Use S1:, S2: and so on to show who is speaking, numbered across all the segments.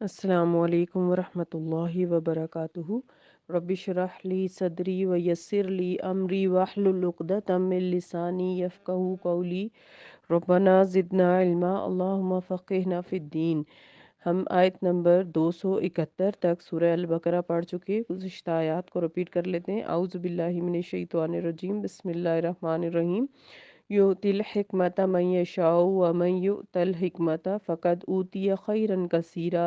S1: अस्सलामु अलैकुम वरहमतुल्लाहि वबरकातुहू। रब्बि शरह ली सदरी व यस्सिर ली अमरी वाहलुल उक़दतम मिन लिसानी यफ़क़हू क़ौली। रब्बना ज़िदना इल्मा अल्लाहुम्मा फ़क़िहना फ़िद्दीन। हम आयत नंबर 271 तक सूरह अल बकरा पढ़ चुके। गुज़िश्ता आयात को रिपीट कर लेते हैं। औज़ु बिल्लाहि मिनश शैतानिर रजीम, बिस्मिल्लाहिर रहमानिर रहीम। युतिल हिकमत मन यशाउ व मन युतल हिकमत फ़क़द ऊतिय खैरन कसीरा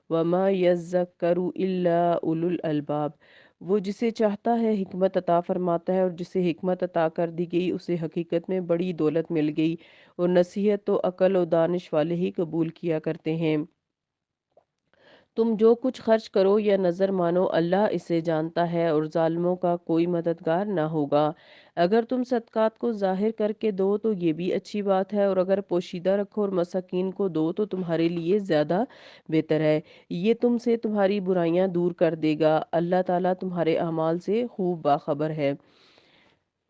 S1: व मा यज़्ज़करु इल्ला उलुल अलबाब। वो जिसे चाहता है हिकमत अता फरमाता है, और जिसे हिकमत अता कर दी गई उसे हकीकत में बड़ी दौलत मिल गई, और नसीहत तो अकल और दानिश वाले ही कबूल किया करते हैं। तुम जो कुछ खर्च करो या नज़र मानो, अल्लाह इसे जानता है, और जालिमों का कोई मददगार ना होगा। अगर तुम सदकात को जाहिर करके दो तो ये भी अच्छी बात है, और अगर पोशीदा रखो और मसाकीन को दो तो तुम्हारे लिए ज़्यादा बेहतर है। ये तुमसे तुम्हारी बुराइयां दूर कर देगा। अल्लाह ताला तुम्हारे अमाल से खूब बाखबर है।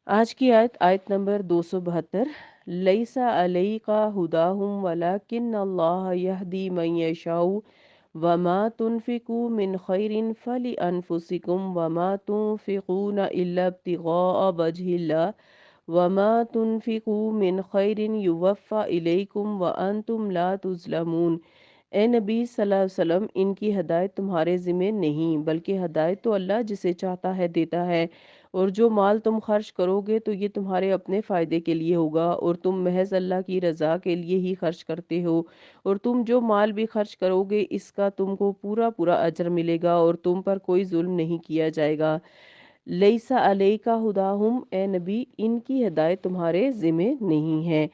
S1: आज की आयत, आयत नंबर 272। लैसा अलैका हुदाहुम वलाकिन अल्लाह यहदी मन यशाउ वमा तुनफिकू मिन खैरिन फली अनफुसिकुम वमा तुनफिकून इल्ला इब्तिगाअ वजहिल्लाह वमा तुनफिकू मिन खैरिन युवफ़ा इलैकुम व अंतुम ला तुज़लमून। ए नबी सल्लल्लाहु अलैहि वसल्लम, इनकी हदायत तुम्हारे ज़िम्मे नहीं, बल्कि हदायत तो अल्लाह जिसे चाहता है देता है। और जो माल तुम खर्च करोगे तो ये तुम्हारे अपने फ़ायदे के लिए होगा, और तुम महज अल्लाह की रज़ा के लिए ही खर्च करते हो। और तुम जो माल भी खर्च करोगे इसका तुमको पूरा पूरा अजर मिलेगा, और तुम पर कोई जुल्म नहीं किया जाएगा। लैसा अलैका हुदाहुम, ए नबी, इनकी हदायत तुम्हारे ज़िम्मे नहीं है।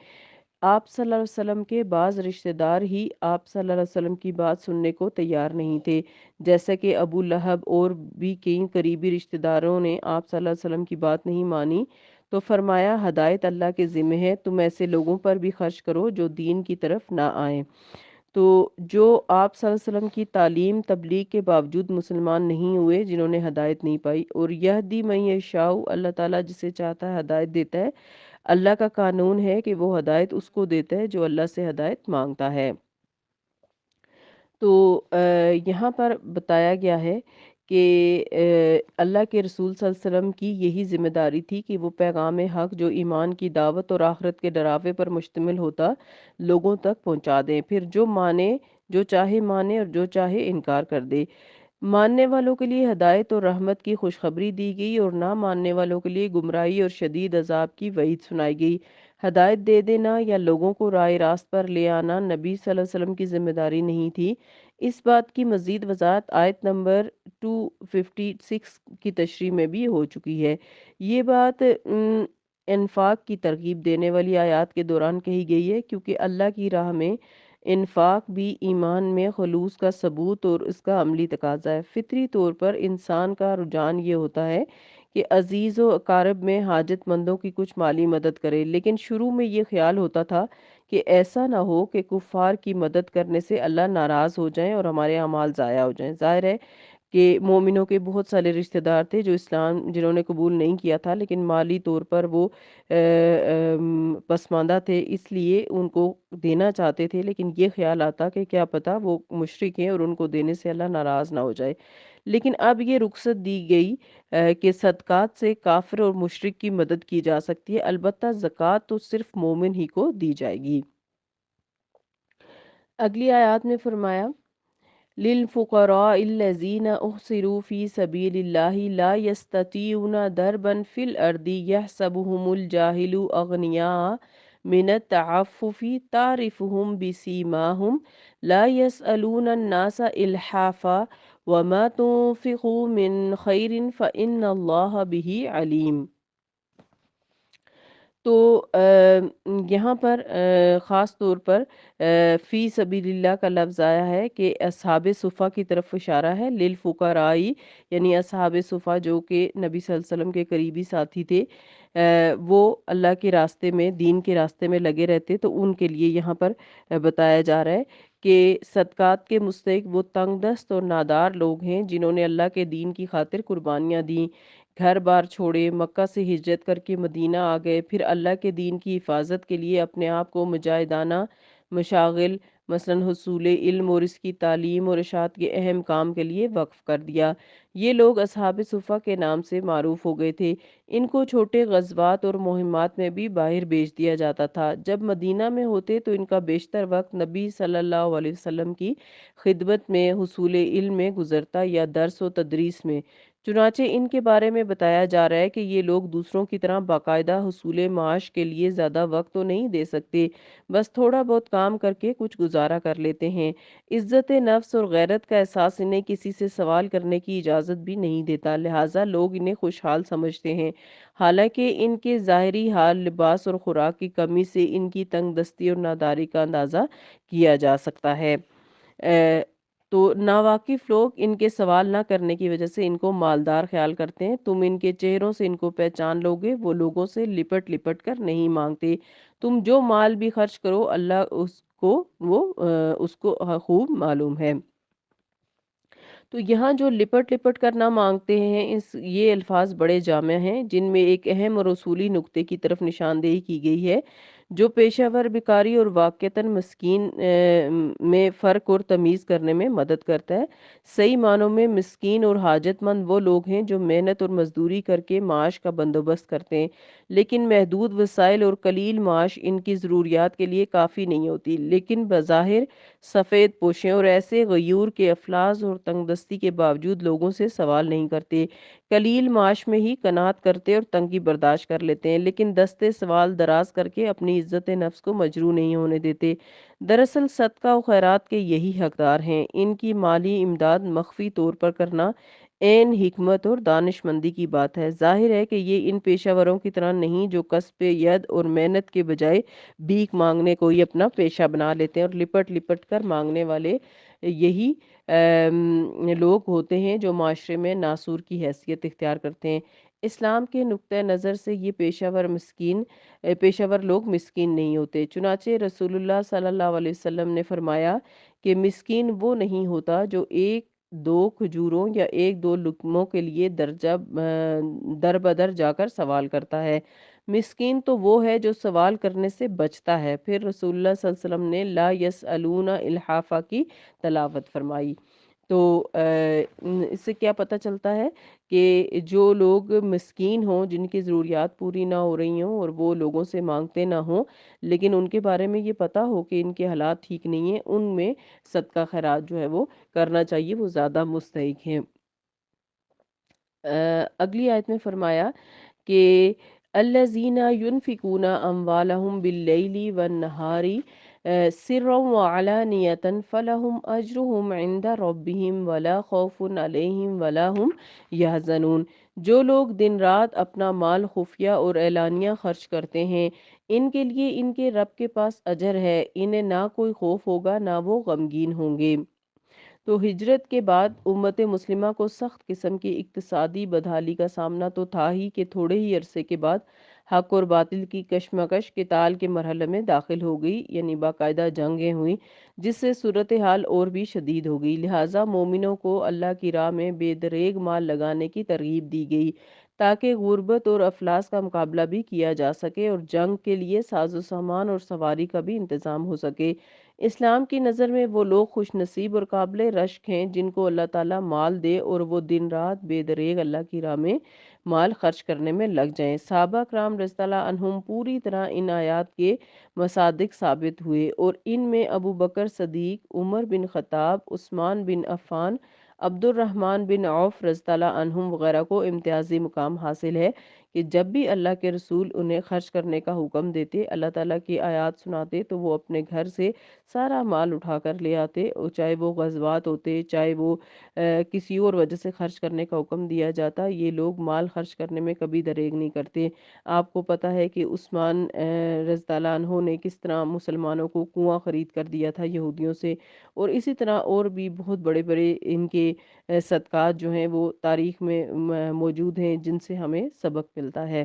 S1: आप सल्लल्लाहु अलैहि वसल्लम के बाज़ रिश्तेदार ही आप सल्लल्लाहु अलैहि वसल्लम की बात सुनने को तैयार नहीं थे, जैसे कि अबू लहब और भी कई करीबी रिश्तेदारों ने आप सल्लल्लाहु अलैहि वसल्लम की बात नहीं मानी। तो फरमाया, हदायत अल्लाह के ज़िम्मे है, तुम ऐसे लोगों पर भी खर्च करो जो दीन की तरफ ना आए। तो जो आप सल्लल्लाहु अलैहि वसल्लम की तालीम तबलीग के बावजूद मुसलमान नहीं हुए, जिन्होंने हदायत नहीं पाई, और यह दी मैं यशाउ, अल्लाह ताला जिसे चाहता है हदायत देता है। अल्लाह का कानून है कि वो हदायत उसको देता है जो अल्लाह से हदायत मांगता है। तो यहाँ पर बताया गया है कि अल्लाह के रसूल सल्लल्लाहु अलैहि वसल्लम की यही ज़िम्मेदारी थी कि वो पैगाम हक़, जो ईमान की दावत और आखिरत के डरावे पर मुश्तमिल होता, लोगों तक पहुँचा दें। फिर जो माने, जो चाहे माने, और जो चाहे इनकार कर दे। मानने वालों के लिए हदायत और रहमत की खुशखबरी दी गई, और ना मानने वालों के लिए गुमराही और शदीद अजाब की वईद सुनाई गई। हदायत दे देना या लोगों को राय रास्त पर ले आना नबी सल्लल्लाहु अलैहि वसल्लम की जिम्मेदारी नहीं थी। इस बात की मज़ीद वजाहत आयत नंबर 256 की तशरीह में भी हो चुकी है। ये बात इन्फाक की तरगीब देने वाली आयत के दौरान कही गई है, क्योंकि अल्लाह की राह में इन्फाक भी ईमान में खलूस का सबूत और इसका अमली तकाजा है। फितरी तौर पर इंसान का रुझान ये होता है कि अजीज़ व अकारब में हाजतमंदों की कुछ माली मदद करे, लेकिन शुरू में ये ख्याल होता था कि ऐसा ना हो कि कुफ़ार की मदद करने से अल्लाह नाराज़ हो जाएं और हमारे अमाल ज़ाया हो जाएं। ज़ाहिर है कि मोमिनों के बहुत सारे रिश्तेदार थे जो इस्लाम जिन्होंने कबूल नहीं किया था, लेकिन माली तौर पर वो पसमानदा थे, इसलिए उनको देना चाहते थे। लेकिन ये ख्याल आता कि क्या पता वो मुशरिक हैं और उनको देने से अल्लाह नाराज़ ना हो जाए। लेकिन अब ये रुख्सत दी गई कि सदक़ात से काफ़िर और मुशरिक की मदद की जा सकती है, अलबत्ता ज़कात तो सिर्फ मोमिन ही को दी जाएगी। अगली आयत में फरमाया, लिलफ़ुक़राइल्लज़ीना उहसिरू फ़ी सबीलिल्लाहि ला यस्ततीऊना दरबन फ़िल अर्दि यहसबुहुमुल जाहिलु अग़निया मिनत तअफ़्फ़ुफ़ि तारिफ़ुहुम बिसीमाहुम ला यसअलूना अन्नासा इल्हाफ़ा वमा तुनफ़िक़ू मिन ख़ैरिन फ़इन्नल्लाहा बिही अलीम। तो यहाँ पर ख़ास तौर पर फ़ी सबीलिल्लाह का लफ्ज़ आया है कि अस्हाबे सुफ़ा की तरफ इशारा है। लिल फ़ुक़राई, यानी अस्हाबे सुफ़ा जो कि नबी सल्लल्लाहु अलैहि वसल्लम के करीबी साथी थे, वो अल्लाह के रास्ते में, दीन के रास्ते में लगे रहते, तो उनके लिए यहाँ पर बताया जा रहा है कि सदक़ात के मुस्तहिक़ वो तंग दस्त और नादार लोग हैं जिन्होंने अल्लाह के दीन की खातिर कुर्बानियाँ दी, घर बार छोड़े, मक्का से हिजरत करके मदीना आ गए, फिर अल्लाह के दीन की हिफाजत के लिए अपने आप को मुजाहिदाना मशागिल مثلاً حصول علم اور اس کی تعلیم اور اشاعت کے اہم کام کے لیے وقف کر دیا۔ یہ لوگ اصحاب صفہ کے نام سے معروف ہو گئے تھے۔ ان کو چھوٹے غزوات اور مہمات میں بھی باہر بھیج دیا جاتا تھا۔ جب مدینہ میں ہوتے تو ان کا بیشتر وقت نبی صلی اللہ علیہ وسلم کی خدمت میں، حصول علم میں گزرتا یا درس و تدریس میں۔ چنانچہ ان کے بارے میں بتایا جا رہا ہے کہ یہ لوگ دوسروں کی طرح باقاعدہ حصول معاش کے لیے زیادہ وقت تو نہیں دے سکتے، بس تھوڑا بہت کام کر کے کچھ گزارا کر لیتے ہیں۔ عزت نفس اور غیرت کا احساس انہیں کسی سے سوال کرنے کی اجازت بھی نہیں دیتا، لہٰذا لوگ انہیں خوشحال سمجھتے ہیں۔ حالانکہ ان کے ظاہری حال، لباس اور خوراک کی کمی سے ان کی تنگ دستی اور ناداری کا اندازہ کیا جا سکتا ہے۔ تو ناواقف لوگ ان کے سوال نہ کرنے کی وجہ سے ان کو مالدار خیال کرتے ہیں۔ تم ان کے چہروں سے ان کو پہچان لوگے، وہ لوگوں سے لپٹ لپٹ کر نہیں مانگتے۔ تم جو مال بھی خرچ کرو، اللہ اس کو خوب معلوم ہے۔ تو یہاں جو لپٹ لپٹ کر نہ مانگتے ہیں، یہ الفاظ بڑے جامع ہیں، جن میں ایک اہم اور اصولی نقطے کی طرف نشاندہی کی گئی ہے جو پیشہ ور بیکاری اور واقعتاً مسکین میں فرق اور تمیز کرنے میں مدد کرتا ہے۔ صحیح معنوں میں مسکین اور حاجت مند وہ لوگ ہیں جو محنت اور مزدوری کر کے معاش کا بندوبست کرتے ہیں، لیکن محدود وسائل اور قلیل معاش ان کی ضروریات کے لیے کافی نہیں ہوتی، لیکن بظاہر سفید پوشیں اور ایسے غیور کے افلاس اور تنگ دستی کے باوجود لوگوں سے سوال نہیں کرتے، قلیل معاش میں ہی قناعت کرتے اور تنگی برداشت کر لیتے ہیں، لیکن دستے سوال دراز کر کے اپنی عزت نفس کو مجروح نہیں ہونے دیتے۔ دراصل صدقہ و خیرات کے یہی حقدار ہیں۔ ان کی مالی امداد مخفی طور پر کرنا عین حکمت اور دانش مندی کی بات ہے۔ ظاہر ہے کہ یہ ان پیشہ وروں کی طرح نہیں جو کسب ید اور محنت کے بجائے بھیک مانگنے کو ہی اپنا پیشہ بنا لیتے ہیں، اور لپٹ لپٹ کر مانگنے والے یہی لوگ ہوتے ہیں جو معاشرے میں ناسور کی حیثیت اختیار کرتے ہیں۔ اسلام کے نقطۂ نظر سے یہ پیشہ ور لوگ مسکین نہیں ہوتے، چنانچہ رسول اللہ صلی اللہ علیہ وسلم نے فرمایا کہ مسکین وہ نہیں ہوتا جو ایک دو کھجوروں یا ایک دو لقموں کے لیے در بدر جا کر سوال کرتا ہے۔ مسکین تو وہ ہے جو سوال کرنے سے بچتا ہے۔ پھر رسول اللہ صلی اللہ علیہ وسلم نے لا یسألون الحافہ کی تلاوت فرمائی۔ تو اس سے کیا پتہ چلتا ہے کہ جو لوگ مسکین ہوں، جن کی ضروریات پوری نہ ہو رہی ہوں اور وہ لوگوں سے مانگتے نہ ہوں، لیکن ان کے بارے میں یہ پتہ ہو کہ ان کے حالات ٹھیک نہیں ہیں، ان میں صدقہ خیرات جو ہے وہ کرنا چاہیے، وہ زیادہ مستحق ہیں۔ اگلی آیت میں فرمایا کہ الذین ينفقون اموالهم باللیل والنہار سرا وعلانیۃ فلہم اجرہم عند ربہم ولا خوف علیہم ولا ہم یحزنون۔ جو لوگ دن رات اپنا مال خفیہ اور اعلانیہ خرچ کرتے ہیں، ان کے لیے ان کے رب کے پاس اجر ہے، انہیں نہ کوئی خوف ہوگا نہ وہ غمگین ہوں گے۔ تو ہجرت کے بعد امت مسلمہ کو سخت قسم کی اقتصادی بدحالی کا سامنا تو تھا ہی کہ تھوڑے ہی عرصے کے بعد حق اور باطل کی کشمکش قتال کے مرحلے میں داخل ہو گئی، یعنی باقاعدہ جنگیں ہوئیں، جس سے صورتحال اور بھی شدید ہو گئی۔ لہٰذا مومنوں کو اللہ کی راہ میں بے دریغ مال لگانے کی ترغیب دی گئی تاکہ غربت اور افلاس کا مقابلہ بھی کیا جا سکے اور جنگ کے لیے ساز و سامان اور سواری کا بھی انتظام ہو سکے۔ اسلام کی نظر میں وہ لوگ خوش نصیب اور قابل رشک ہیں جن کو اللہ تعالیٰ مال دے اور وہ دن رات بے دریغ اللہ کی راہ میں مال خرچ کرنے میں لگ جائیں۔ صحابہ کرام رضی اللہ عنہم پوری طرح ان آیات کے مصادق ثابت ہوئے، اور ان میں ابو بکر صدیق، عمر بن خطاب، عثمان بن عفان، عبد الرحمن بن عوف رضی اللہ عنہم وغیرہ کو امتیازی مقام حاصل ہے کہ جب بھی اللہ کے رسول انہیں خرچ کرنے کا حکم دیتے، اللہ تعالیٰ کی آیات سناتے، تو وہ اپنے گھر سے سارا مال اٹھا کر لے آتے، اور چاہے وہ غزوات ہوتے، چاہے وہ کسی اور وجہ سے خرچ کرنے کا حکم دیا جاتا، یہ لوگ مال خرچ کرنے میں کبھی دریغ نہیں کرتے۔ آپ کو پتہ ہے کہ عثمان رضی اللہ عنہ نے کس طرح مسلمانوں کو کنواں خرید کر دیا تھا یہودیوں سے، اور اسی طرح اور بھی بہت بڑے بڑے ان کے صدقات جو ہیں وہ تاریخ میں موجود ہیں، جن سے ہمیں سبق ملتا ہے۔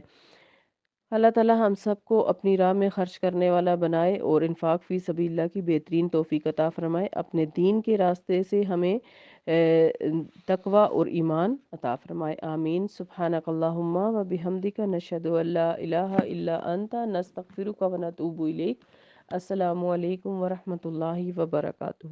S1: اللہ تعالیٰ ہم سب کو اپنی راہ میں خرچ کرنے والا بنائے اور انفاق فی سبیل اللہ کی بہترین توفیق عطا فرمائے، اپنے دین کے راستے سے ہمیں تقوی اور ایمان عطا فرمائے، آمین۔ سبحانک اللہم و بحمدک نشہد ان لا الہ الا انت نستغفرک و نتوب الیک۔ السلام علیکم ورحمۃ اللہ وبرکاتہ۔